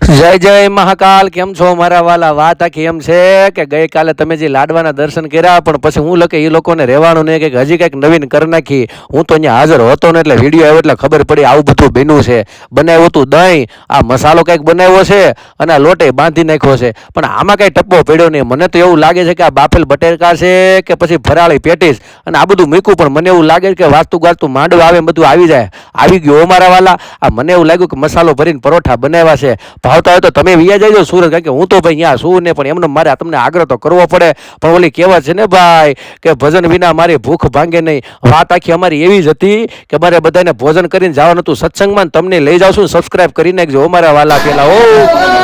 જય જય મહાકાલ. કેમ છો મારા વાલા? વાત આખી એમ છે કે ગઈકાલે તમે જે લાડવાના દર્શન કર્યા પણ પછી હું લખે એ લોકોને રહેવાનું નહીં કે હજી કંઈક નવીન કરી નાખી. હું તો અહીંયા હાજર હતો ને એટલે વિડીયો આવ્યો એટલે ખબર પડી આવું બધું બન્યું છે. બનાવ્યું હતું દહીં, આ મસાલો કંઈક બનાવ્યો છે અને આ લોટે બાંધી નાખ્યો છે, પણ આમાં કંઈ ટપ્પો પડ્યો નહીં. મને તો એવું લાગે છે કે આ બાફેલ બટેકા છે કે પછી ફરાળી પેટીસ અને આ બધું મૂક્યું, પણ મને એવું લાગે છે કે વાસ્તુ ગાસ્તુ માંડવા આવે બધું આવી જાય. આવી ગયું મારા વાલા. આ મને એવું લાગ્યું કે મસાલો ભરીને પરોઠા બનાવ્યા છે. ભાવતા હોય તો તમે વિયા જજો સુરત, કારણ કે હું તો ભાઈ અહીંયા શું ને, પણ એમને મારે તમને આગ્રહ તો કરવો પડે. પણ ઓલી કહેવત છે ને ભાઈ કે ભજન વિના મારી ભૂખ ભાંગે નહીં. વાત આખી અમારી એવી જ હતી કે મારે બધાને ભોજન કરીને જવાનું હતું સત્સંગમાં. તમને લઈ જાઉં છું, સબસ્ક્રાઈબ કરી નાખજો અમારા વાલા પેલા. ઓ